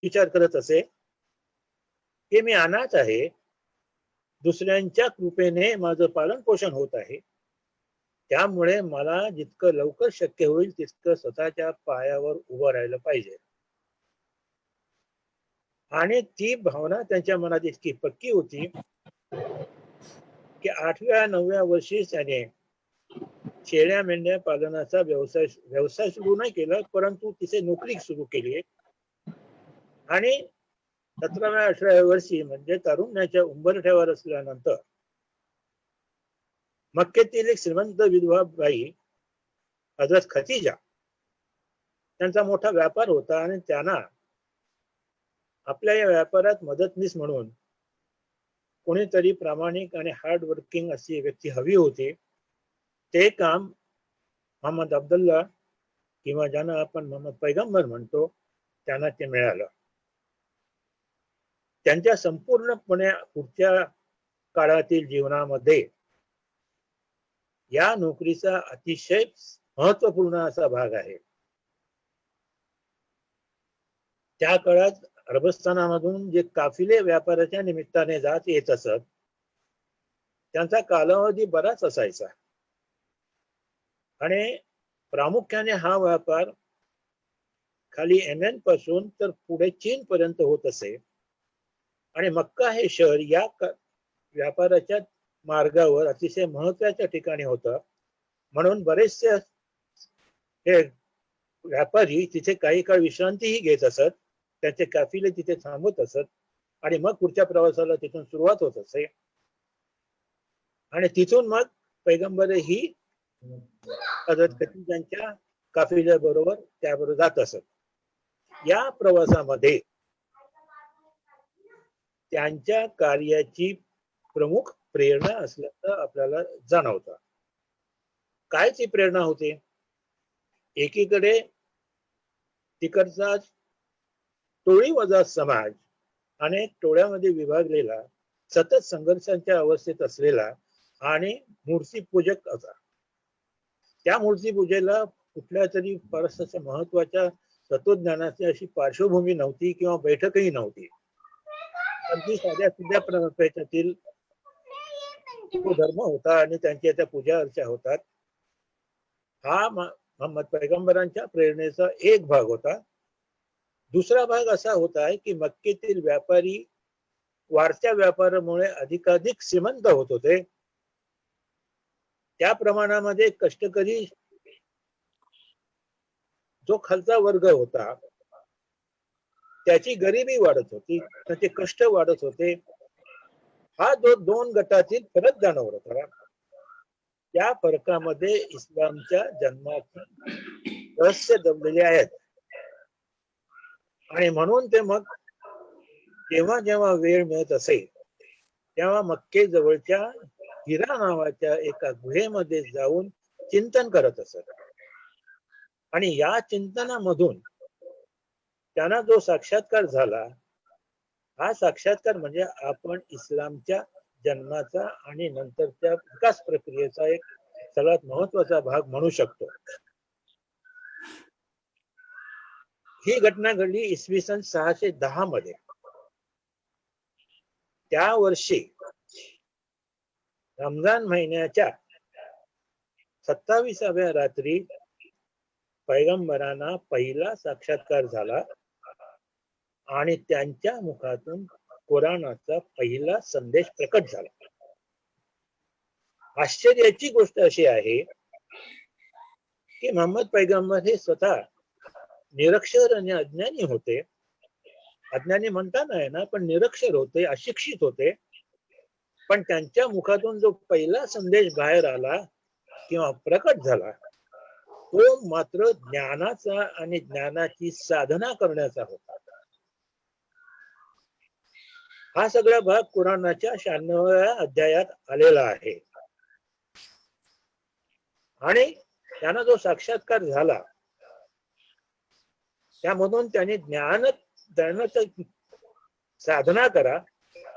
विचार करत असे की मी अनाथ आहे, दुसऱ्यांच्या कृपेने माझं पालन पोषण होत आहे, त्यामुळे मला जितकं लवकर शक्य होईल तितकं स्वतःच्या पायावर उभं राहिलं पाहिजे. आणि ती भावना त्यांच्या मनात इतकी पक्की होती की 8व्या-9व्या वर्षी त्याने शेळ्या मेंढ्या पालनाचा व्यवसाय सुरू नाही केला, परंतु तिथे नोकरी सुरू केली. आणि 17व्या-18व्या वर्षी म्हणजे तारुण्याच्या उंबरठ्यावर असल्यानंतर मक्केतील एक श्रीमंत विधवा बाई हजरत खतीजा त्यांचा मोठा व्यापार होता आणि त्यांना आपल्या या व्यापारात मदतनीस म्हणून कोणीतरी प्रामाणिक आणि हार्ड वर्किंग अशी व्यक्ती हवी होती. ते काम मोहम्मद अब्दुल्ला किंवा ज्यांना आपण मोहम्मद पैगंबर म्हणतो त्यांना ते मिळालं. त्यांच्या संपूर्णपणे पुढच्या काळातील जीवनामध्ये या नोकरीचा अतिशय महत्वपूर्ण असा भाग आहे. त्या काळात अरबस्थानामधून जे काफिले व्यापाराच्या निमित्ताने जात येत असत त्यांचा कालावधी बराच असायचा आणि प्रामुख्याने हा व्यापार खाली येमेन पासून तर पुढे चीन पर्यंत होत असे. आणि मक्का हे शहर या व्यापाराच्या मार्गावर अतिशय महत्वाच्या ठिकाणी होतं, म्हणून बरेचसे हे व्यापारी तिथे काही काळ विश्रांतीही घेत असत, त्यांचे काफिले तिथे थांबत असत आणि मग पुढच्या प्रवासाला तिथून सुरुवात होत असे. आणि तिथून मग पैगंबरही हजरत खतीजांच्या काफिल्याबरोबर त्याबरोबर जात असत. या प्रवासामध्ये त्यांच्या कार्याची प्रमुख प्रेरणा असल्याचं आपल्याला जाणवतं. काय ती प्रेरणा होती? एकीकडे तिकडचा टोळी वजा समाज अनेक टोळ्यामध्ये विभागलेला, सतत संघर्षांच्या अवस्थेत असलेला आणि मूर्तीपूजक होता. त्या मूर्तीपूजेला कुठल्या तरी फारसं महत्वाच्या तत्वज्ञानाची अशी पार्श्वभूमी नव्हती किंवा बैठकही नव्हती. अगदी साध्या सुध्या प्रपंचातील तो धर्म होता आणि त्यांच्या त्या पूजा अर्चा होतात. हा मोहम्मद पैगंबरांच्या प्रेरणेचा एक भाग होता. दुसरा भाग असा होता की मक्केतील व्यापारी वाढत्या व्यापारामुळे अधिकाधिक श्रीमंत होत होते. त्या प्रमाणामध्ये कष्टकरी जो खालचा वर्ग होता त्याची गरिबी वाढत होती, त्याचे कष्ट वाढत होते. हा जो दोन गटातील फरक जाणवत होता. त्या फरकामध्ये इस्लामच्या जन्माचे रहस्य दबलेले आहेत. आणि म्हणून ते मग जेव्हा जेव्हा वेळ मिळत असे तेव्हा मक्के जवळच्या हिरा नावाच्या एका गुहेमध्ये जाऊन चिंतन करत असत. आणि या चिंतनामधून त्यांना जो साक्षात्कार झाला, हा साक्षात्कार म्हणजे आपण इस्लामच्या जन्माचा आणि नंतरच्या विकास प्रक्रियेचा एक सर्वात महत्वाचा भाग म्हणू शकतो. ही घटना घडली इसवी सन 610 मध्ये. त्या वर्षी रमजान महिन्याच्या 27व्या रात्री पैगंबरांना पहिला साक्षात्कार झाला आणि त्यांच्या मुखातून कुराणाचा पहिला संदेश प्रकट झाला. आश्चर्याची गोष्ट अशी आहे की मोहम्मद पैगंबर हे स्वतः निरक्षर आणि अज्ञानी होते. अज्ञानी म्हणता नाही ना, पण निरक्षर होते, अशिक्षित होते. पण त्यांच्या मुखातून जो पहिला संदेश बाहेर आला किंवा प्रकट झाला तो मात्र ज्ञानाचा आणि ज्ञानाची साधना करण्याचा होता. हा सगळा भाग कुराणाच्या 96व्या अध्यायात आलेला आहे. आणि त्यांना जो साक्षात्कार झाला त्यामधून त्यांनी ज्ञानाची साधना करा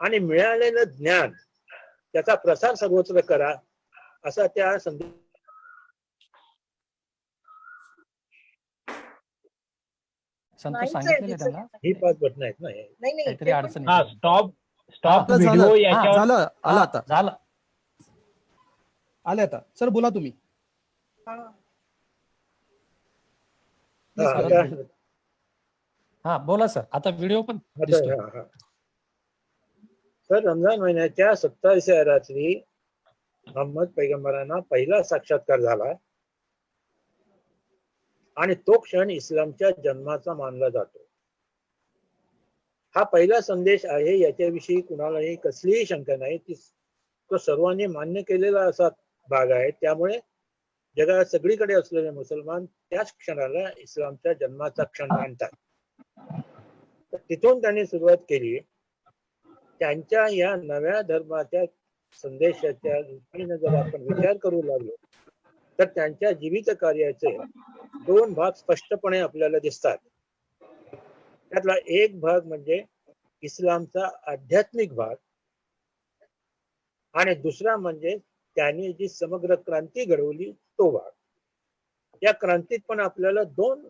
आणि मिळालेलं ज्ञान त्याचा प्रसार सर्वत्र करा असा त्या संतोष सांगितलेलं त्यांना ही 5 बटन आहेत ना हे. काहीतरी अडचण हा आहे. स्टॉप स्टॉप आपलं व्हिडिओ झालं. याच्यावर झालं आलं हा, आता झालं. आले आता सर बोला तुम्ही. हा, सर, आता- हा बोला सर. आता व्हिडिओ पण दिसतोय. हा. तर रमजान महिन्याच्या 27व्या रात्री मोहम्मद पैगंबरांना पहिला साक्षात्कार झाला आणि तो क्षण इस्लामच्या जन्माचा मानला जातो. हा पहिला संदेश आहे याच्याविषयी कुणालाही कसलीही शंका नाही. तो सर्वांनी मान्य केलेला असा भाग आहे. त्यामुळे जगात सगळीकडे असलेले मुसलमान त्याच क्षणाला इस्लामच्या जन्माचा क्षण मानतात. तिथून त्यांनी सुरुवात केली. त्यांच्या या नव्या धर्माच्या संदेशाच्या दृष्टीने जर आपण विचार करू लागलो तर त्यांच्या जीवित कार्याचे 2 भाग स्पष्टपणे आपल्याला दिसतात. त्यातला एक भाग म्हणजे इस्लामचा आध्यात्मिक भाग आणि दुसरा म्हणजे त्यांनी जी समग्र क्रांती घडवली तो भाग. या क्रांतीत पण आपल्याला 2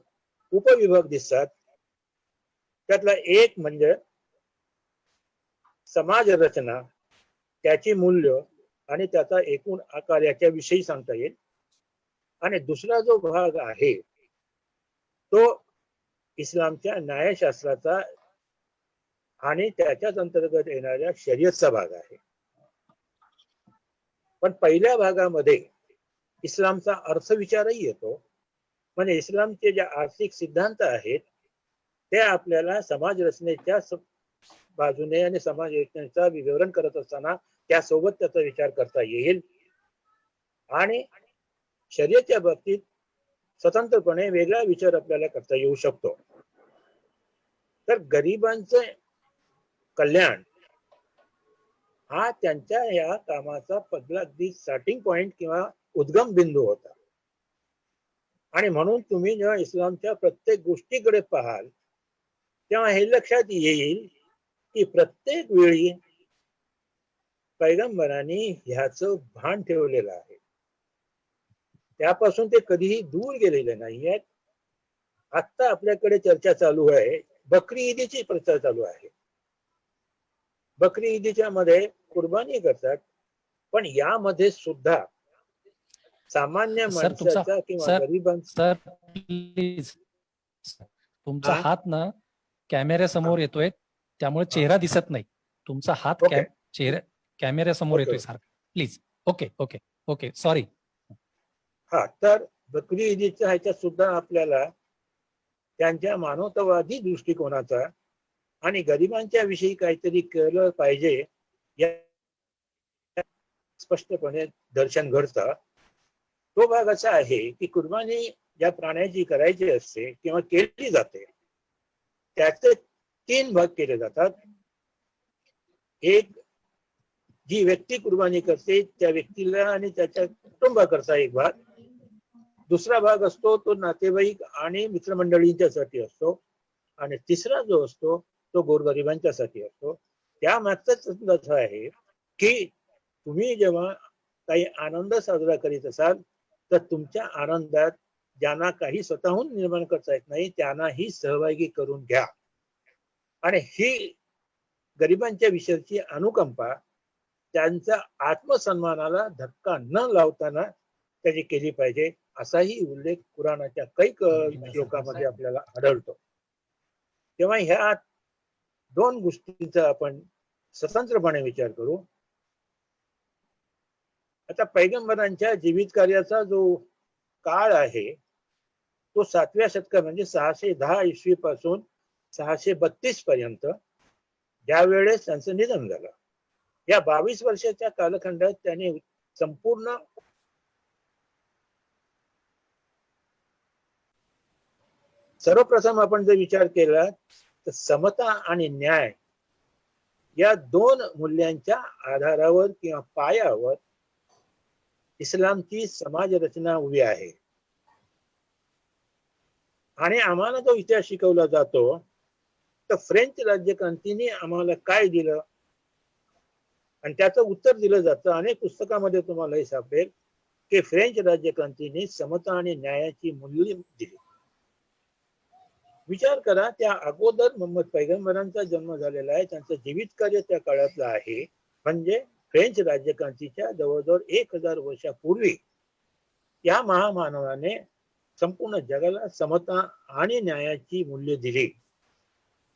उपविभाग दिसतात. त्यातला एक म्हणजे समाज रचना, त्याची मूल्य आणि त्याचा एकूण आकार याच्याविषयी सांगता येईल. आणि दुसरा जो भाग आहे तो इस्लामच्या न्यायशास्त्राचा आणि त्याच्याच अंतर्गत येणाऱ्या शर्यतचा भाग आहे. पण पहिल्या भागामध्ये इस्लामचा अर्थविचारही येतो. म्हणजे इस्लामचे जे आर्थिक सिद्धांत आहेत ते आपल्याला समाज रचनेच्या बाजूने आणि समाज रचनेचा विवरण करत असताना त्यासोबत त्याचा विचार करता येईल. आणि शर्यतच्या बाबतीत स्वतंत्रपणे वेगळा विचार आपल्याला करता येऊ शकतो. तर गरिबांचे कल्याण हा त्यांच्या या कामाचा पहिला अगदी स्टार्टिंग पॉइंट किंवा उद्गम बिंदू होता. आणि म्हणून तुम्ही जेव्हा इस्लामच्या प्रत्येक गोष्टीकडे पाहाल तेव्हा हे लक्षात येईल की प्रत्येक वेळी पैगंबरांनी ह्याचं भान ठेवलेलं आहे. त्यापासून ते कधीही दूर गेलेले नाहीयेत. आता आपल्याकडे चर्चा चालू आहे, बकरी ईदीची चर्चा चालू आहे. बकरी ईदीच्या मध्ये कुर्बानी करतात, पण यामध्ये सुद्धा सामान्य सर तुमचा माणसाचा किंवा गरिबांचा सर प्लीज तुमचा हा? हात ना कॅमेऱ्या समोर येतोय त्यामुळे चेहरा दिसत नाही. तुमचा हात ओके. चेहरा कॅमेऱ्या समोर ओके. येतोय सारखा. Please. Okay okay okay sorry. हा, तर बकरी ईदीच्या ह्याच्यात सुद्धा आपल्याला त्यांच्या मानवतावादी दृष्टिकोनाचा आणि गरिबांच्या विषयी काहीतरी केलं पाहिजे या स्पष्टपणे दर्शन घडतं. तो भाग असा आहे की कुर्बानी ज्या प्राण्याची करायची असते किंवा केली जाते त्याचे 3 भाग केले जातात. एक, जी व्यक्ती कुर्बानी करते त्या व्यक्तीला आणि त्याच्या कुटुंबाकरता एक भाग. दुसरा भाग असतो तो नातेवाईक आणि मित्रमंडळींच्यासाठी असतो. आणि तिसरा जो असतो तो गोरगरिबांच्यासाठी असतो. त्यामागचाच असं आहे की तुम्ही जेव्हा काही आनंद साजरा करीत असाल तर तुमच्या आनंदात ज्यांना काही स्वतःहून निर्माण करता येत नाही त्यांनाही सहभागी करून घ्या. आणि ही गरिबांच्या विषयीची अनुकंपा त्यांच्या आत्मसन्मानाला धक्का न लावताना त्याची केली पाहिजे असाही उल्लेख कुराणाच्या काही श्लोकामध्ये आपल्याला आढळतो. तेव्हा ह्या 2 गोष्टींचा आपण स्वतंत्रपणे विचार करू. आता पैगंबरांच्या जीवित कार्याचा जो काळ आहे तो 7व्या शतका म्हणजे 610 ईस्वी पासून 632 पर्यंत, ज्यावेळेस त्यांचं निधन झालं. या 22 वर्षाच्या कालखंडात त्यांनी संपूर्ण सर्वप्रथम आपण जर विचार केला तर समता आणि न्याय या 2 मूल्यांच्या आधारावर किंवा पायावर इस्लामची समाज रचना उभी आहे. आणि आम्हाला जो इतिहास शिकवला जातो तर फ्रेंच राज्यक्रांतीने आम्हाला काय दिलं आणि त्याचं उत्तर दिलं जातं. अनेक पुस्तकामध्ये तुम्हाला हे सापडेल की फ्रेंच राज्यक्रांतीने समता आणि न्यायाची मूल्य दिली. विचार करा, त्या अगोदर मोहम्मद पैगंबरांचा जन्म झालेला आहे, त्यांचं जीवित कार्य त्या काळातलं आहे. म्हणजे फ्रेंच राज्यक्रांतीच्या जवळजवळ 1000 वर्षापूर्वी या महामानवाने संपूर्ण जगाला समता आणि न्यायाची मूल्य दिली.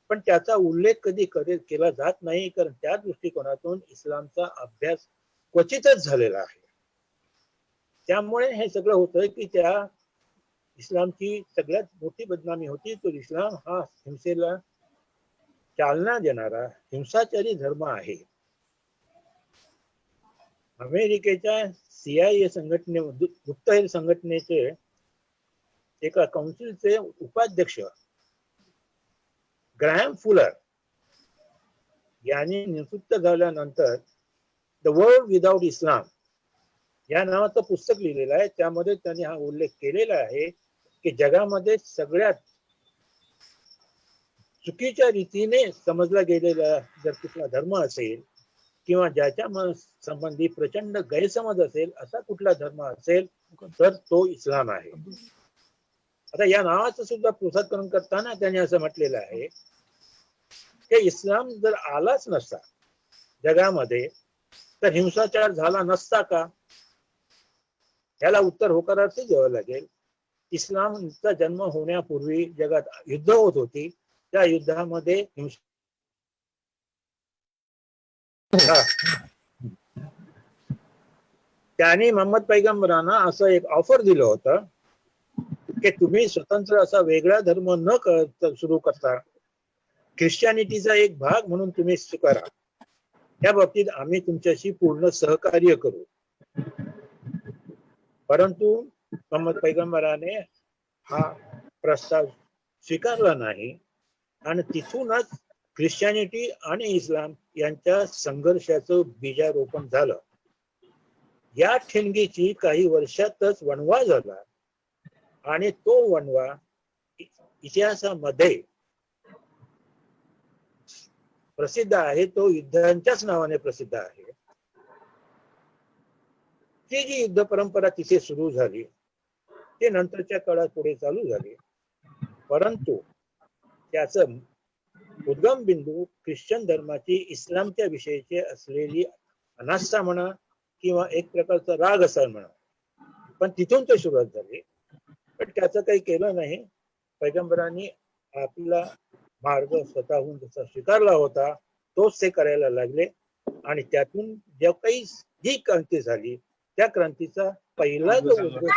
पण त्याचा उल्लेख कधी केला जात नाही, कारण त्या दृष्टिकोनातून इस्लामचा अभ्यास क्वचितच झालेला आहे. त्यामुळे हे सगळं होतंय की त्या इस्लामची सगळ्यात मोठी बदनामी होती. तो इस्लाम हा हिंसेला चालना देणारा हिंसाचारी धर्म आहे. अमेरिकेच्या CIA गुप्तहेर संघटनेचे एका काउन्सिलचे उपाध्यक्ष ग्रॅहम फुलर यांनी निवृत्त झाल्यानंतर द वर्ल्ड विदाउट इस्लाम या नावाचं पुस्तक लिहिलेलं आहे. त्यामध्ये त्यांनी हा उल्लेख केलेला आहे की जगामध्ये सगळ्यात चुकीच्या रीतीने समजला गेलेला जर कुठला धर्म असेल किंवा ज्याच्या संबंधी प्रचंड गैरसमज असेल असा कुठला धर्म असेल तर तो इस्लाम आहे. आता या नावाचं सुद्धा पृथक्करण करताना त्यांनी असं म्हटलेलं आहे की इस्लाम जर आलाच नसता जगामध्ये तर हिंसाचार झाला नसता का? याला उत्तर होकारार्थी द्यावं लागेल. इस्लामचा जन्म होण्यापूर्वी जगात युद्ध होत होती. त्या युद्धामध्ये त्यांनी मोहम्मद पैगंबरांना असं एक ऑफर दिलं होतं की तुम्ही स्वतंत्र असा वेगळा धर्म न सुरू करता ख्रिश्चॅनिटीचा एक भाग म्हणून तुम्ही स्वीकारा. त्या बाबतीत आम्ही तुमच्याशी पूर्ण सहकार्य करू. परंतु मोहम्मद पैगंबराने हा प्रस्ताव स्वीकारला नाही आणि तिथूनच ख्रिश्चॅनिटी आणि इस्लाम यांच्या संघर्षाचं बीजारोपण झालं. या ठिणगीची काही वर्षातच वणवा झाला आणि तो वणवा इतिहासामध्ये प्रसिद्ध आहे. तो युद्धांच्याच नावाने प्रसिद्ध आहे. ती जी युद्ध परंपरा तिथे सुरू झाली ते नंतरच्या काळात पुढे चालू झाली. परंतु त्याचं उद्गम बिंदू ख्रिश्चन धर्माची इस्लामच्या विषयीची असलेली अनास्था म्हणा किंवा एक प्रकारचा राग असा म्हणा, पण तिथून ते सुरुवात झाली. पण त्याचं काही केलं नाही. पैगंबरांनी आपला मार्ग स्वतःहून जसा स्वीकारला होता तोच ते करायला लागले आणि त्यातून ज्या काही जी क्रांती झाली त्या क्रांतीचा पहिला जो उद्देश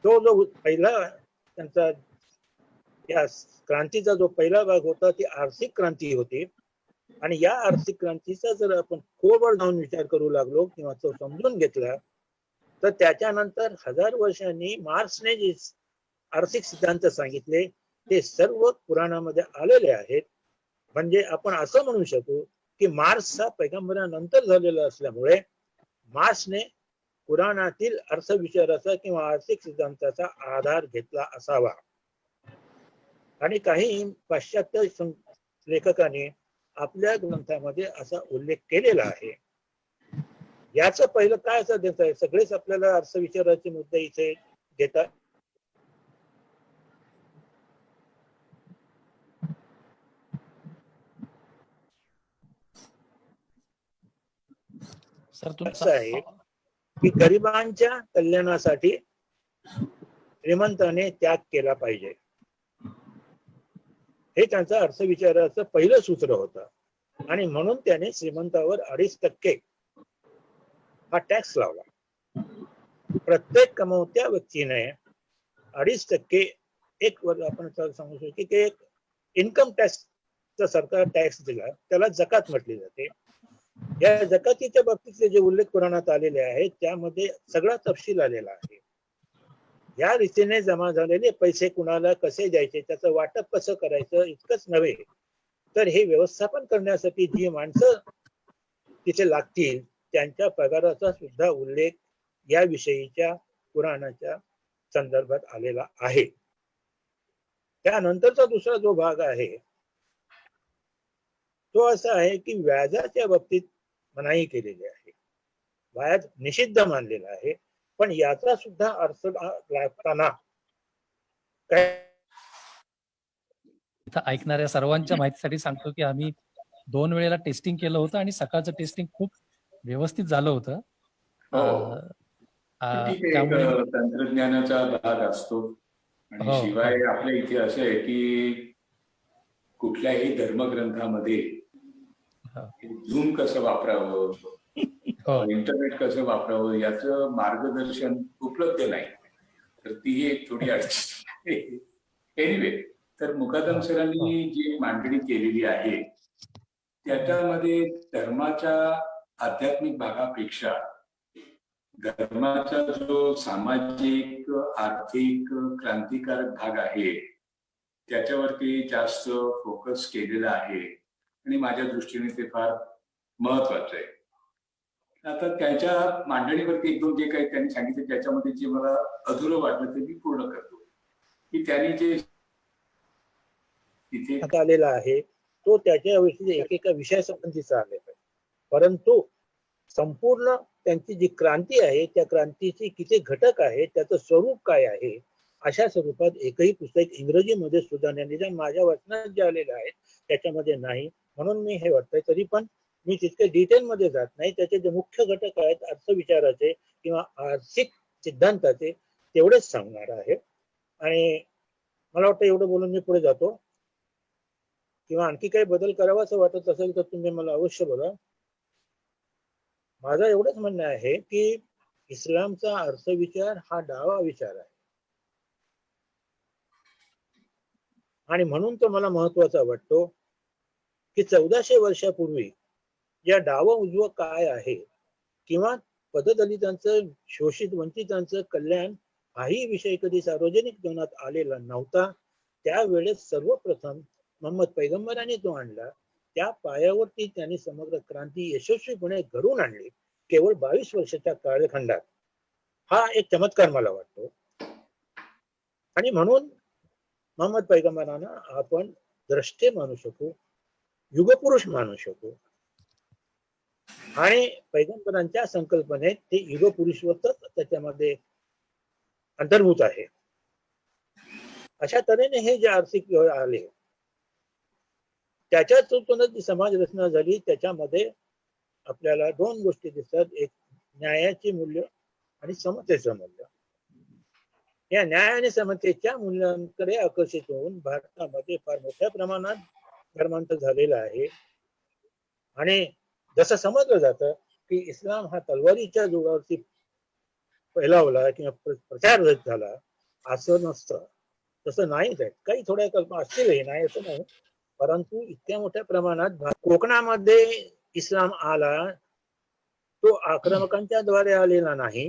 तो जो पहिला त्यांचा या क्रांतीचा जो पहिला भाग होता ती आर्थिक क्रांती होती. आणि या आर्थिक क्रांतीचा जर आपण खोलवर जाऊन विचार करू लागलो किंवा तो समजून घेतला तर त्याच्यानंतर 1000 वर्षांनी मार्क्सने जे आर्थिक सिद्धांत सांगितले ते सर्व पुराणामध्ये आलेले आहेत. म्हणजे आपण असं म्हणू शकू की मार्क्स हा पैगंबरानंतर झालेला असल्यामुळे मार्क्सने पुराणातील अर्थविचाराचा किंवा आर्थिक सिद्धांताचा आधार घेतला असावा. आणि काही पाश्चात्य लेखकांनी आपल्या ग्रंथामध्ये असा उल्लेख केलेला आहे. याचं पहिलं काय असं देत आहे, सगळेच आपल्याला अर्थविचाराचे मुद्दे इथे देतात. सर असं आहे की गरिबांच्या कल्याणासाठी श्रीमंताने त्याग केला पाहिजे. हे त्यांचं अर्थविचाराचं पहिलं सूत्र होतं आणि म्हणून त्याने श्रीमंतावर 2.5% हा टॅक्स लावला. प्रत्येक कमवत्या व्यक्तीने 2.5% एक आपण सांगू शकतो की एक इन्कम टॅक्सचा सरकार टॅक्स दिला, त्याला जकात म्हटली जाते. या जकातीच्या बाबतीतले जे उल्लेख पुराणात आलेले आहेत त्यामध्ये सगळा तपशील आलेला आहे. या रीतीने जमा झालेले पैसे कुणाला कसे द्यायचे, त्याचं वाटप कसं करायचं इतकंच नव्हे तर हे व्यवस्थापन करण्यासाठी जी माणसं तिथे लागतील त्यांच्या पगाराचा सुद्धा उल्लेख याविषयीच्या पुराणाच्या संदर्भात आलेला आहे. त्यानंतरचा दुसरा जो भाग आहे तो असा आहे की व्याजाच्या बाबतीत मनाई केलेली आहे. व्याज निषिद्ध मानलेला आहे. पण याचा सुद्धा अर्थ लागताना काय इथं ऐकणाऱ्या सर्वांच्या माहितीसाठी सांगतो की आम्ही 2 वेळेला टेस्टिंग केलं होतं आणि सकाळचं टेस्टिंग खूप व्यवस्थित झालं होतं. हो. अं, ठीक आहे, एक त्यामुळे तंत्रज्ञानाचा भाग असतो. आणि हो शिवाय हो आपल्या इथे असं आहे की कुठल्याही धर्मग्रंथामध्ये हो झूम कसं वापरावं, हो इंटरनेट कसं वापरावं याचं मार्गदर्शन उपलब्ध नाही. तर ती एक थोडी अडचण. एनिवे, तर मुकादम सरांनी जी मांडणी केलेली आहे त्याच्यामध्ये धर्माच्या आध्यात्मिक भागापेक्षा धर्माचा जो सामाजिक आर्थिक क्रांतिकारक भाग आहे त्याच्यावरती जास्त फोकस केलेला आहे आणि माझ्या दृष्टीने ते फार महत्वाचं आहे. आता त्याच्या मांडणीवरती एक दोन जे काही त्यांनी सांगितलं त्याच्यामध्ये जे मला अधुरं वाटलं ते मी पूर्ण करतो. की त्यांनी जे तिथे आलेला आहे तो त्याच्या एकेका विषयासंबंधीचा आलेला आहे, परंतु संपूर्ण त्यांची जी क्रांती आहे त्या क्रांतीचे किती घटक आहेत, त्याचं स्वरूप काय आहे, अशा स्वरूपात एकही पुस्तक इंग्रजीमध्ये सुद्धा ज्या माझ्या वाचनात जे आलेलं आहे त्याच्यामध्ये नाही. म्हणून मी हे वाटतंय, तरी पण मी तितके डिटेल मध्ये जात नाही. त्याचे जे मुख्य घटक आहेत अर्थविचाराचे किंवा आर्थिक सिद्धांताचे तेवढेच सांगणार आहे. आणि मला वाटतं एवढं बोलून मी पुढे जातो. किंवा आणखी काही बदल करावा असं वाटत असेल तर तुम्ही मला अवश्य बोला. माझं एवढंच म्हणणं आहे की इस्लामचा अर्थविचार हा डावा विचार आहे आणि म्हणून तो मला महत्वाचा वाटतो की 1400 वर्षापूर्वी या डाव उजवं काय आहे किंवा पददलितांचं शोषित वंचितांचं कल्याण हाही विषय कधी सार्वजनिक जीवनात आलेला नव्हता. त्यावेळेस सर्वप्रथम मोहम्मद पैगंबरांनी तो आणला. त्या पायावरती त्यांनी समग्र क्रांती यशस्वीपणे घडवून आणली केवळ 22 वर्षाच्या कालखंडात. हा एक चमत्कार मला वाटतो आणि म्हणून मोहम्मद पैगंबरांना आपण द्रष्टे मानू शकू, युगपुरुष मानू शकू आणि पैगंबरांच्या संकल्पनेत ते युगपुरुषवतच त्याच्यामध्ये अंतर्भूत आहे. अशा तऱ्हेने हे जे आर्थिक व्यवहार आले त्याच्यातूनच जी समाज रचना झाली त्याच्यामध्ये आपल्याला दोन गोष्टी दिसतात, एक न्यायाचे मूल्य आणि समतेचं मूल्य. या न्याय आणि समतेच्या मूल्यांकडे आकर्षित होऊन भारतामध्ये फार मोठ्या प्रमाणात धर्मांतर झालेलं आहे. आणि जसं समजलं जातं की इस्लाम हा तलवारीच्या जोरावरती फैलावला किंवा प्रचार झाला, असं नसतं. तसं नाहीच आहे. काही थोड्या कल्पना असतीलही, नाही असं नाही, परंतु इतक्या मोठ्या प्रमाणात कोकणामध्ये इस्लाम आला तो आक्रमकांच्या द्वारे आलेला नाही,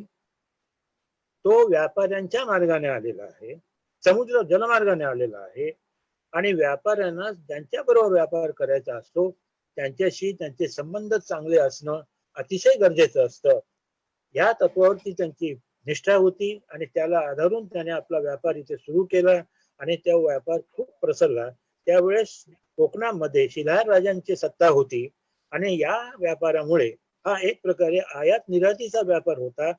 तो व्यापाऱ्यांच्या मार्गाने आलेला आहे, समुद्र जलमार्गाने आलेला आहे. आणि व्यापाऱ्यांना ज्यांच्या बरोबर व्यापार करायचा असतो त्यांच्याशी त्यांचे संबंध चांगले असणं अतिशय गरजेचं असतं. या तत्वावरती त्यांची निष्ठा होती आणि त्याला आधारून त्याने आपला व्यापार इथे सुरू केला आणि त्या व्यापार खूप प्रसरला. त्यावेळेस कोकणामध्ये शिलाहार राजांची सत्ता होती आणि या व्यापारामुळे हा एक प्रकारे आयात निर्यातीचा व्यापार होता.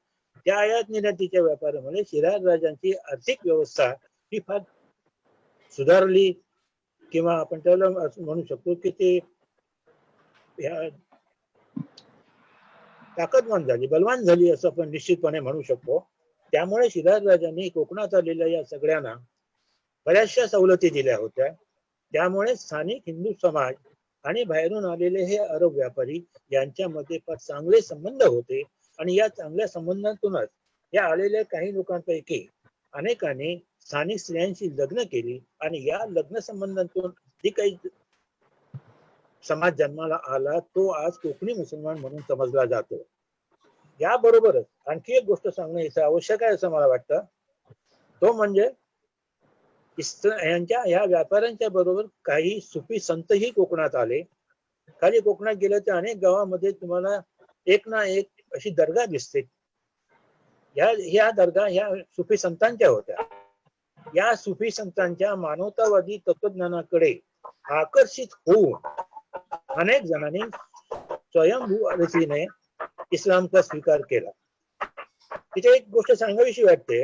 त्या आयात निर्यातीच्या व्यापारामुळे शिलाहार राजांची आर्थिक व्यवस्था ही फार सुधारली किंवा आपण त्याला असं म्हणू शकतो की ते ताकदवान झाली, बलवान झाली असं आपण निश्चितपणे म्हणू शकतो. त्यामुळे शिलाहार राजांनी कोकणात आलेल्या या सगळ्यांना बऱ्याचशा सवलती दिल्या होत्या. त्यामुळे स्थानिक हिंदू समाज आणि बाहेरून आलेले हे अरब व्यापारी यांच्यामध्ये फार चांगले संबंध होते आणि या चांगल्या संबंधातूनच या आलेल्या काही लोकांपैकी अनेकांनी स्थानिक स्त्रियांशी लग्न केली आणि या लग्न संबंधातून जी काही समाज जन्माला आला तो आज कोकणी मुसलमान म्हणून समजला जातो. याबरोबरच आणखी एक गोष्ट सांगणं इथं आवश्यक आहे असं मला वाटतं, तो म्हणजे यांच्या ह्या व्यापाऱ्यांच्या बरोबर काही सुफी संतही कोकणात आले. खाली कोकणात गेलं तर अनेक गावामध्ये तुम्हाला एक ना एक अशी दर्गा दिसते. ह्या दर्गा ह्या सुफी संतांच्या होत्या. या सुफी संतांच्या मानवतावादी तत्वज्ञानाकडे आकर्षित होऊन अनेक जणांनी स्वयंभू रीतीने इस्लामचा स्वीकार केला. तिथे एक गोष्ट सांगावीशी वाटते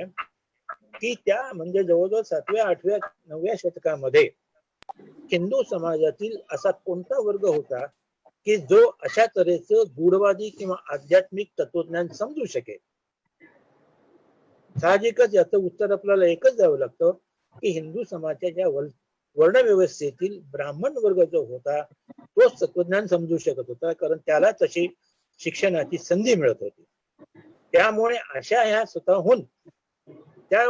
की त्या म्हणजे जवळजवळ 7व्या 8व्या 9व्या शतकामध्ये हिंदू समाजातील असा कोणता वर्ग होता की जो अशा तऱ्हेचं गूढवादी किंवा आध्यात्मिक तत्वज्ञान समजू शकेल. साहजिकच याचं उत्तर आपल्याला एकच द्यावं लागतं की हिंदू समाजाच्या वर्णव्यवस्थेतील ब्राह्मण वर्ग जो होता तोच तत्वज्ञान समजू शकत होता, कारण त्याला तशी शिक्षणाची संधी मिळत होती. त्यामुळे अशा ह्या स्वतःहून त्या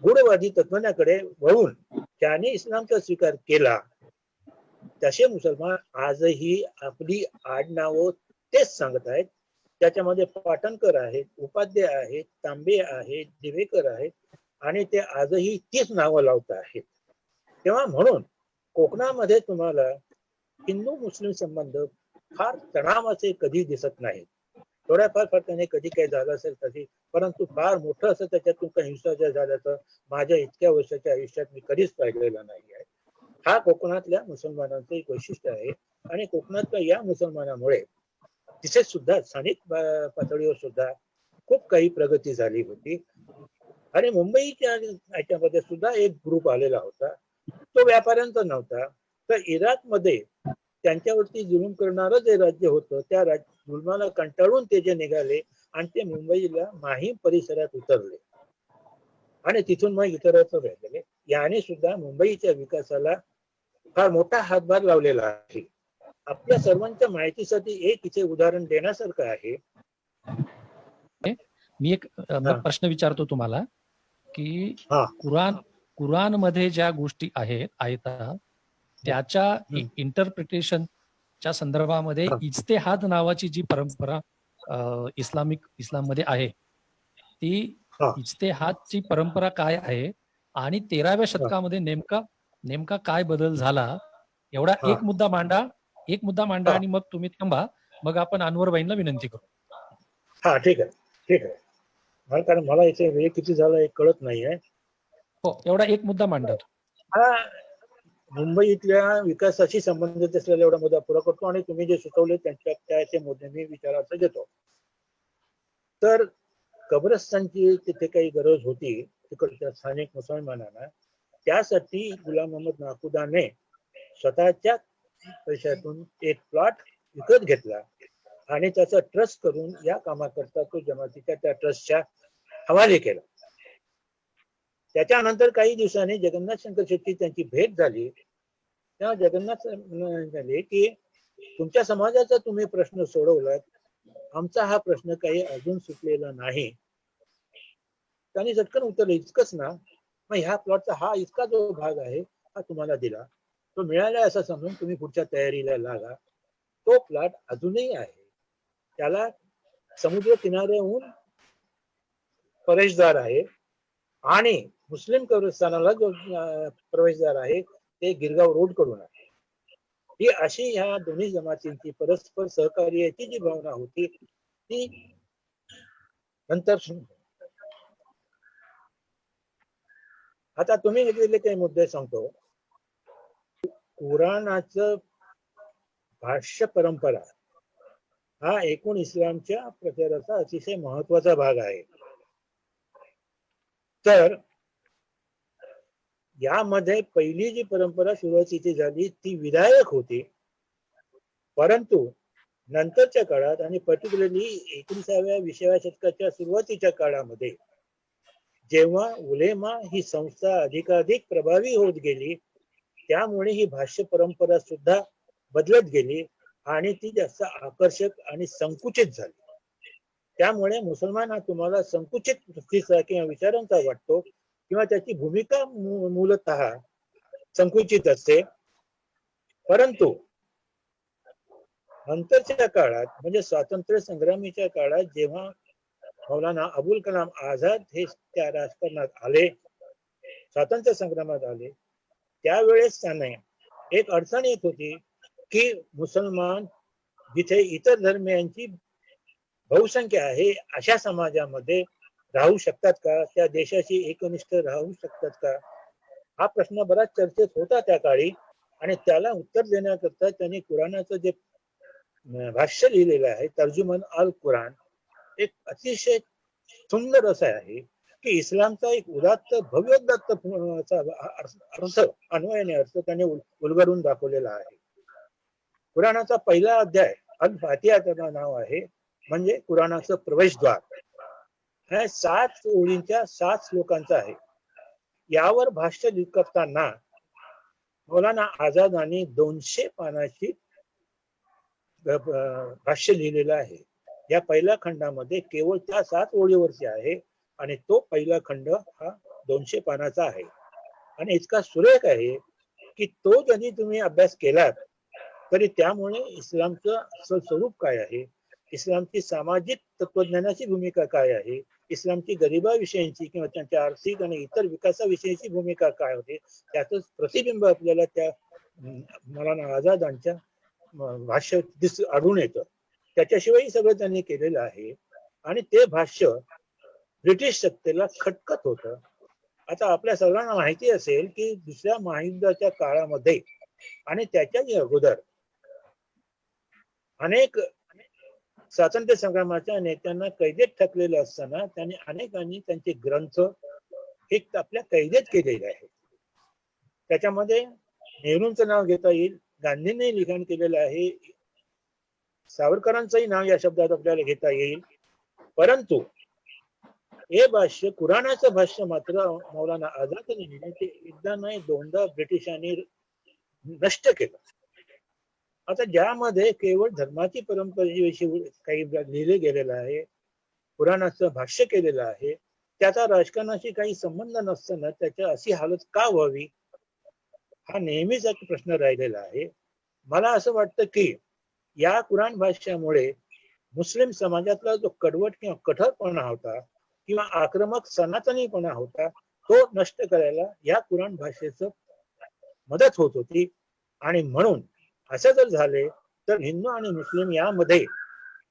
गूढवादी तत्वज्ञाकडे वळून त्याने इस्लामचा स्वीकार केला. तसे मुसलमान आजही आपली आडनावं तेच सांगत आहेत. त्याच्यामध्ये पाटणकर आहेत, उपाध्याय आहेत, तांबे आहेत, दिवेकर आहेत आणि ते आजही तीच नावं लावत आहेत. तेव्हा म्हणून कोकणामध्ये तुम्हाला हिंदू मुस्लिम संबंध फार तणावाचे कधी दिसत नाहीत. थोड्याफार फरकाने कधी काही झालं असेल तरी, परंतु फार मोठं असं त्याच्यातून काही हिंसाचार झाल्याचं माझ्या इतक्या वर्षाच्या आयुष्यात मी कधीच पाहिलेलं नाही आहे. हा कोकणातल्या मुसलमानांचं एक वैशिष्ट्य आहे आणि कोकणातल्या या मुसलमानामुळे तिथे सुद्धा स्थानिक पातळीवर सुद्धा खूप काही प्रगती झाली होती. आणि मुंबईच्या याच्यामध्ये सुद्धा एक ग्रुप आलेला होता, तो व्यापाऱ्यांचा नव्हता, तर इराकमध्ये त्यांच्यावरती जुलूम करणारं जे राज्य होतं त्या जुलमाला कंटाळून ते जे निघाले आणि ते मुंबईला माहीम परिसरात उतरले आणि तिथून मग इतरत्र राहिलेले. याने सुद्धा मुंबईच्या विकासाला फार मोठा हातभार लावलेला आहे. आपल्या सर्वांच्या माहितीसाठी एक इथे उदाहरण देण्यासारखं आहे. मी एक प्रश्न विचारतो तुम्हाला की हा कुराण मध्ये ज्या गोष्टी आहेत त्याच्या इंटरप्रिटेशनच्या संदर्भामध्ये इज्तेहाद नावाची जी परंपरा इस्लाम मध्ये आहे, ती इज्तेहादची परंपरा काय आहे आणि 13व्या शतकामध्ये नेमका काय बदल झाला, एवढा एक मुद्दा मांडा आणि मग तुम्ही थांबा, मग आपण अनवरबाईंना विनंती करू. हा ठीक आहे. कारण मला इथे वेळ किती झाला हे कळत नाहीये. हो, एवढा एक मुद्दा मांडतो. हा मुंबईतल्या विकासाशी संबंधित असलेला एवढा मुद्दा पुरा करतो आणि तुम्ही जे सुचवले त्याचे मुद्दे मी विचारार्थ घेतो. तर कब्रस्तानची तिथे काही गरज होती तिकडच्या स्थानिक मुसलमानांना, त्यासाठी गुलाम मोहम्मद नाकुदाने स्वतःच्या पैशातून एक प्लॉट विकत घेतला आणि त्याचा ट्रस्ट करून या कामाकरता तो जमातीच्या त्या ट्रस्टच्या हवाले केला. त्याच्यानंतर काही दिवसांनी जगन्नाथ शंकर शेट्टी त्यांची भेट झाली. तेव्हा जगन्नाथ झाले की तुमच्या समाजाचा तुम्ही प्रश्न सोडवलात, आमचा हा प्रश्न काही अजून सुटलेला नाही. त्यांनी झटकन उत्तर इतकंच ना, मग ह्या प्लॉटचा हा इतका जो भाग आहे हा तुम्हाला दिला, तो मिळाला असं समजून तुम्ही पुढच्या तयारीला लागा. तो प्लॉट अजूनही आहे, त्याला समुद्र किनाऱ्याहून प्रवेशद्वार आहे आणि मुस्लिम कब्रस्तानाला जो प्रवेशद्वार आहे ते गिरगाव रोड कडून आहे. ही अशी ह्या दोन्ही जमातींची परस्पर सहकार्याची जी भावना होती ती नंतर. आता तुम्ही घेतलेले काही मुद्दे सांगतो. कुराणाचं भाष्य परंपरा हा एकूण इस्लामच्या प्रचाराचा अतिशय महत्वाचा भाग आहे. तर यामध्ये पहिली जी परंपरा सुरुवातीची झाली ती विधायक होती, परंतु नंतरच्या काळात आणि पर्टिक्युलरली 19व्या 20व्या शतकाच्या सुरुवातीच्या काळामध्ये जेव्हा उलेमा ही संस्था अधिकाधिक प्रभावी होत गेली, त्यामुळे ही भाष्य परंपरा सुद्धा बदलत गेली आणि ती जास्त आकर्षक आणि संकुचित झाली. त्यामुळे मुसलमान हा तुम्हाला संकुचित वृत्तीचा किंवा विचारांचा वाटतो किंवा त्याची भूमिका मूलतः संकुचित असते. परंतु नंतरच्या काळात म्हणजे स्वातंत्र्य संग्रामीच्या काळात जेव्हा मौलाना अबुल कलाम आझाद हे त्या राजकारणात आले, स्वातंत्र्य संग्रामात आले, त्यावेळेस त्याने एक अडचण येत होती की मुसलमान जिथे इतर धर्मियांची बहुसंख्या आहे अशा समाजामध्ये राहू शकतात का, त्या देशाशी एकनिष्ठ राहू शकतात का, हा प्रश्न बराच चर्चेत होता त्या काळी. आणि त्याला उत्तर देण्याकरता त्यांनी कुराणाचं जे भाष्य लिहिलेलं आहे तर्जुमन अल कुराण, एक अतिशय सुंदर असं आहे की इस्लामचा एक उदात्त भव्योदात्त अर्थ अन्वयाने अर्थ त्याने उलगडून दाखवलेला आहे. कुराणाचा पहिला अध्याय अल फातिहा त्याचं नाव आहे, म्हणजे कुराणाचं प्रवेशद्वार. हा 7 ओळींच्या 7 श्लोकांचा आहे. यावर भाष्य करताना मौलाना आझादांनी 200 पानाची भाष्य लिहिलेलं आहे. या पहिल्या खंडामध्ये केवळ त्या 7 ओळीवरती आहे आणि तो पहिला खंड हा 200 पानाचा आहे आणि इतका सुरेख आहे की तो जरी तुम्ही अभ्यास केलात तरी त्यामुळे इस्लामचं असं स्वरूप काय आहे, इस्लामची सामाजिक तत्वज्ञानाची भूमिका काय आहे, इस्लामची गरिबाविषयीची किंवा त्यांच्या आर्थिक आणि इतर विकासाविषयीची भूमिका काय होते, त्याच प्रतिबिंब आपल्याला त्या मौलाना आझादांच्या भाष्य आढळून येतं. त्याच्याशिवाय सगळं त्यांनी केलेलं आहे आणि ते भाष्य ब्रिटिश सत्तेला खटकत होतं. आता आपल्या सर्वांना माहिती असेल की दुसऱ्या महायुद्धाच्या काळामध्ये आणि त्याच्याही अगोदर अनेक स्वातंत्र्य संग्रामाच्या नेत्यांना कैदेत टाकलेलं असताना त्यांनी अनेकांनी त्यांचे ग्रंथ हे आपल्या कैदेत केलेले आहे. त्याच्यामध्ये नेहरूंचं नाव घेता येईल, गांधींनी लिखाण केलेलं आहे, सावरकरांचंही नाव या शब्दात आपल्याला घेता येईल. परंतु हे भाष्य कुराणाचं भाष्य मात्र मौलाना आझादांनी लिहिले, ते एकदा नाही दोनदा ब्रिटिशांनी नष्ट केलं. आता ज्यामध्ये केवळ धर्माची परंपरेविषयी काही लिहिले गेलेलं आहे, कुराणाचं भाष्य केलेलं आहे, त्याचा राजकारणाशी काही संबंध नसताना त्याच्या अशी हालत का व्हावी हा नेहमीच एक प्रश्न राहिलेला आहे. मला असं वाटतं की या कुराण भाष्यामुळे मुस्लिम समाजातला जो कडवट किंवा कठोरपणा होता किंवा आक्रमक सनातनीपणा होता तो नष्ट करायला या कुराण भाषेचं मदत होत होती. आणि म्हणून असं जर झाले तर हिंदू आणि मुस्लिम यामध्ये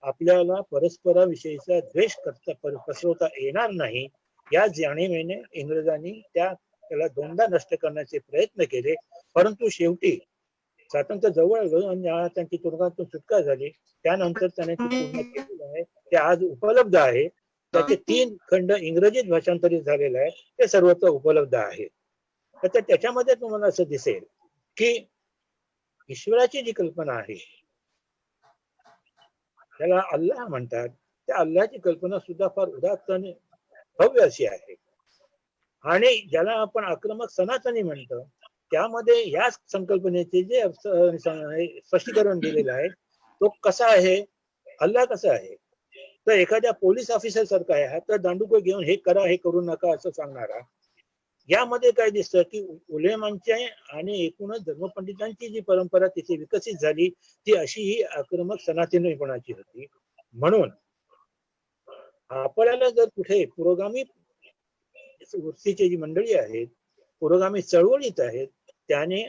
आपल्याला परस्पराविषयीचा द्वेष पसरवता येणार नाही. या जाणीवेने इंग्रजांनी त्याला दोनदा नष्ट करण्याचे प्रयत्न केले, परंतु शेवटी स्वातंत्र्य जवळ आलं आणि त्यांची तुरुंगातून सुटका झाली. त्यानंतर त्याने ते पूर्ण केलेलं आहे, ते आज उपलब्ध आहे. त्याचे 3 खंड इंग्रजीत भाषांतरित झालेले आहे, ते सर्वत्र उपलब्ध आहे. तर त्याच्यामध्ये तुम्हाला असं दिसेल की ईश्वराची जी कल्पना आहे त्याला अल्लाह म्हणतात, त्या अल्लाची कल्पना सुद्धा फार उदात्त आणि भव्य अशी आहे. आणि ज्याला आपण आक्रमक सनातनी म्हणतो त्यामध्ये या संकल्पनेचे जे स्पष्टीकरण दिलेलं आहे तो कसा आहे, अल्लाह कसा आहे, तर एखाद्या पोलीस ऑफिसर सारखा आहे, हातात दांडुकं घेऊन हे करा हे करू नका असं सांगणारा. यामध्ये काय दिसतं की उलेमांच्या आणि एकूणच धर्मपंडितांची जी परंपरा तिथे विकसित झाली ती अशी ही आक्रमक सनातनीपणाची होती. म्हणून आपल्याला जर कुठे पुरोगामी वृत्तीची जी मंडळी आहेत, पुरोगामी चळवळीत आहेत, त्याने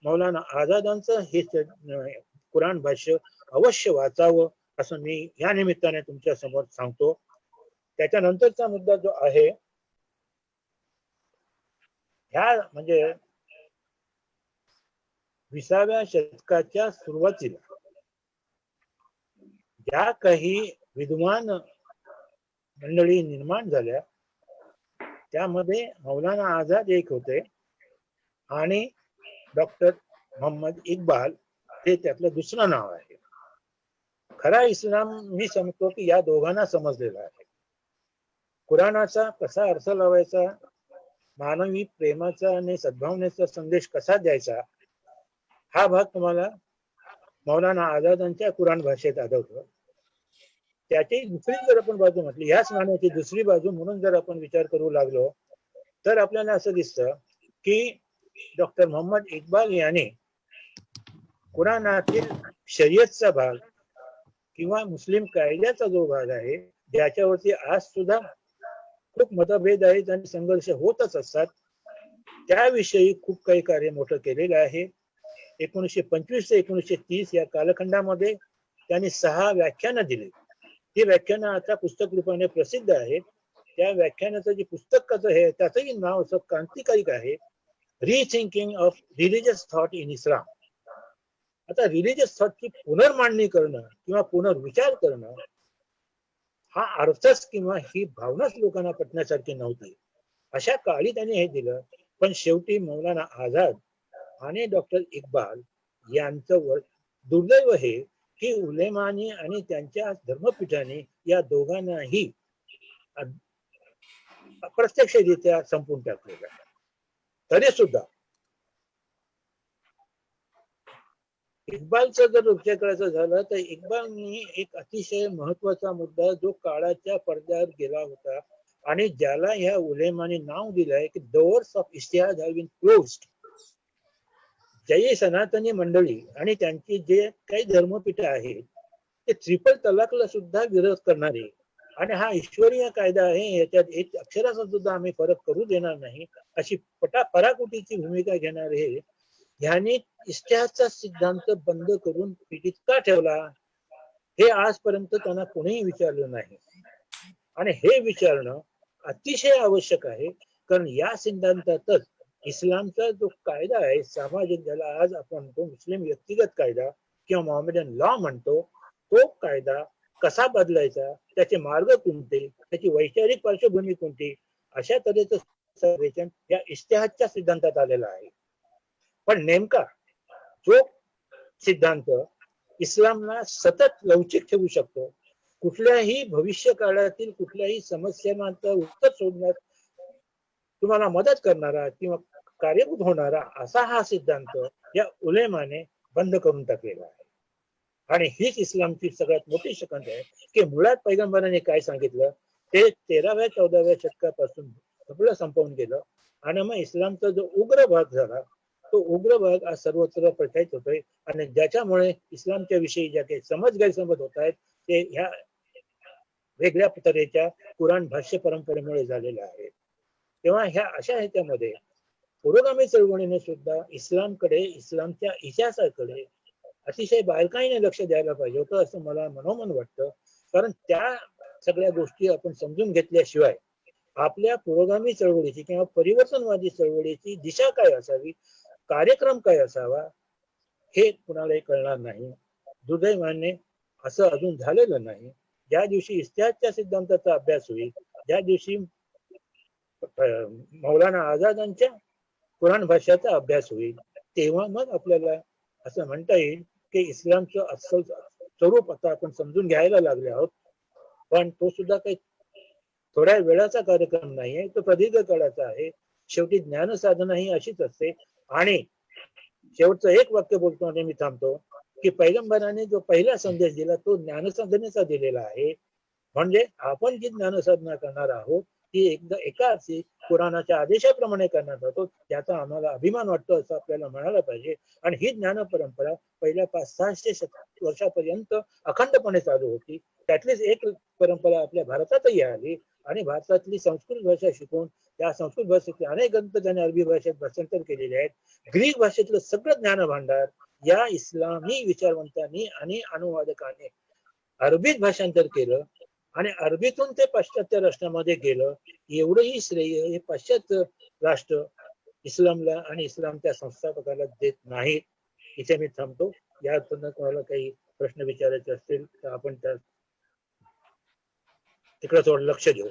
मौलाना आझादांचं हे कुराण भाष्य अवश्य वाचावं असं मी या निमित्ताने तुमच्या समोर सांगतो. त्याच्यानंतरचा मुद्दा जो आहे ह्या म्हणजे 20व्या शतकाच्या सुरुवातीला ज्या काही विद्वान मंडळी निर्माण झाल्या त्यामध्ये मौलाना आझाद एक होते आणि डॉक्टर मोहम्मद इक्बाल हे त्यातलं दुसरं नाव आहे. खरा इस्लाम मी समजतो की या दोघांना समजलेला आहे. कुराणाचा कसा अर्थ लावायचा, मानवी प्रेमाचा आणि सद्भावनेचा संदेश कसा द्यायचा हा भाग तुम्हाला मौलाना आझादांच्या कुराण भाषेत आढळतो. त्याची दुसरी जर आपण बाजू म्हटली, ह्याच नाण्याची दुसरी बाजू म्हणून जर आपण विचार करू लागलो तर आपल्याला असं दिसतं की डॉक्टर मोहम्मद इक्बाल यांनी कुराणातील शरीयतचा भाग किंवा मुस्लिम कायद्याचा जो भाग आहे ज्याच्यावरती आज सुद्धा खूप मतभेद आहेत आणि संघर्ष होतच असतात, त्याविषयी खूप काही कार्य मोठं केलेलं आहे. 1925 ते 1930 या कालखंडामध्ये त्यांनी 6 व्याख्यानं दिली. ती व्याख्यानं आता पुस्तक रूपाने प्रसिद्ध आहेत. त्या व्याख्यानाचं जे पुस्तकाचं आहे त्याचंही नाव असं क्रांतिकारिक आहे, rethinking of religious thought in Islam. आता रिलिजियस थॉटची पुनर्मांडणी करणं किंवा पुनर्विचार करणं हा अर्थच किंवा ही भावनाच लोकांना पटण्यासारखी नव्हती. अशा काळी त्यांनी हे दिलं. पण शेवटी मौलाना आझाद आणि डॉक्टर इक्बाल यांचं दुर्दैव हे की उलेमानी आणि त्यांच्या धर्मपीठाने या दोघांनाही अप्रत्यक्षरित्या संपून टाकलेलं आहे. तरी सुद्धा इक्बालचं जर विचार करायचं झालं तर इक्बालनी एक अतिशय महत्वाचा मुद्दा जो काळाच्या पडद्यावर गेला होता आणि ज्याला ह्या उलेमाने नाव दिलंय की डोअर्स ऑफ इश्तिहाद हॅव बीन क्लोज्ड. जय सनातनी मंडळी आणि त्यांची जे काही धर्मपीठ आहेत ते ट्रिपल तलाकला सुद्धा विरोध करणारे आणि हा ईश्वरीय कायदा आहे याच्यात एक अक्षराचा सुद्धा आम्ही फरक करू देणार नाही अशी पराकुटीची भूमिका घेणारे ह्यांनी इश्तिहादचा सिद्धांत बंद करून पीडित का ठेवला हे आजपर्यंत त्यांना कोणीही विचारलं नाही. आणि हे विचारणं अतिशय आवश्यक आहे कारण या सिद्धांतातच इस्लामचा जो कायदा आहे सामाजिक, ज्याला आज आपण तो मुस्लिम व्यक्तिगत कायदा किंवा मोहम्मदन लॉ म्हणतो, तो कायदा कसा बदलायचा, त्याचे मार्ग कोणते, त्याची वैचारिक पार्श्वभूमी कोणती, अशा तऱ्हेचं सर्वेक्षण या इश्तिहादच्या सिद्धांतात आलेलं आहे. पण नेमका जो सिद्धांत इस्लामला सतत लवचिक ठेवू शकतो, कुठल्याही भविष्य काळातील कुठल्याही समस्यांना उत्तर शोधण्यात तुम्हाला मदत करणारा किंवा कार्यभूत होणारा असा हा सिद्धांत या उलेमाने बंद करून टाकलेला आहे. आणि हीच इस्लामची सगळ्यात मोठी शकंत आहे की मुळात पैगंबराने काय सांगितलं ते 13व्या 14व्या शतकापासून सगळं संपवून गेलं आणि मग इस्लामचा जो उग्र भाग झाला तो उग्र भाग आज सर्वत्र प्रचारित होतोय आणि ज्याच्यामुळे इस्लामच्या विषयी ज्या काही गैरसमज होत आहेत ते ह्या वेगळ्या तऱ्हेच्या कुराण भाष्य परंपरेमुळे झालेल्या आहेत. तेव्हा ह्या अशा ह्याच्यामध्ये पुरोगामी चळवळीने सुद्धा इस्लामकडे, इस्लामच्या इतिहासाकडे अतिशय बारकाईने लक्ष द्यायला पाहिजे होतं असं मला मनोमन वाटतं. कारण त्या सगळ्या गोष्टी आपण समजून घेतल्याशिवाय आपल्या पुरोगामी चळवळीची किंवा परिवर्तनवादी चळवळीची दिशा काय असावी, कार्यक्रम काय असावा हे कुणालाही कळणार नाही. दुर्दैवाने असं अजून झालेलं नाही. ज्या दिवशी इश्तिहादच्या सिद्धांताचा अभ्यास होईल, ज्या दिवशी मौलाना आझादांच्या कुराण भाषेचा अभ्यास होईल, तेव्हा मग आपल्याला असं म्हणता येईल की इस्लामचं अस्सल स्वरूप आता आपण समजून घ्यायला लागले आहोत. पण तो सुद्धा काही थोड्या वेळाचा कार्यक्रम नाही आहे, तो प्रदीर्घ काळाचा आहे. शेवटी ज्ञान साधना ही अशीच असते. आणि शेवटचं एक वाक्य बोलतो आणि मी थांबतो की पैगंबराने जो पहिला संदेश दिला तो ज्ञानसाधनेचा दिलेला आहे. म्हणजे आपण जी ज्ञानसाधना करणार आहोत ती एकदा एका अर्थी कुराणाच्या आदेशाप्रमाणे करणार आहोत, त्याचा आम्हाला अभिमान वाटतो असं आपल्याला म्हणायला पाहिजे. आणि ही ज्ञान परंपरा पहिल्या 500-600 वर्षापर्यंत अखंडपणे चालू होती. त्यातलीच एक परंपरा आपल्या भारतातही आली आणि भारतातली संस्कृत भाषा शिकून त्या संस्कृत भाषेतले अनेक ग्रंथ त्याने अरबी भाषेत भाषांतर केलेले आहेत. ग्रीक भाषेतलं सगळं ज्ञान भांडार या इस्लामी विचारवंतांनी आणि अनुवादकाने अरबीत भाषांतर केलं आणि अरबीतून ते पाश्चात्य राष्ट्रामध्ये गेलं. एवढंही श्रेय हे पाश्चात्य राष्ट्र इस्लामला आणि इस्लामच्या संस्थापकाला देत नाहीत. इथे मी थांबतो. यातून कोणाला काही प्रश्न विचारायचे असतील तर आपण त्या तिकडे थोडं लक्ष देऊ.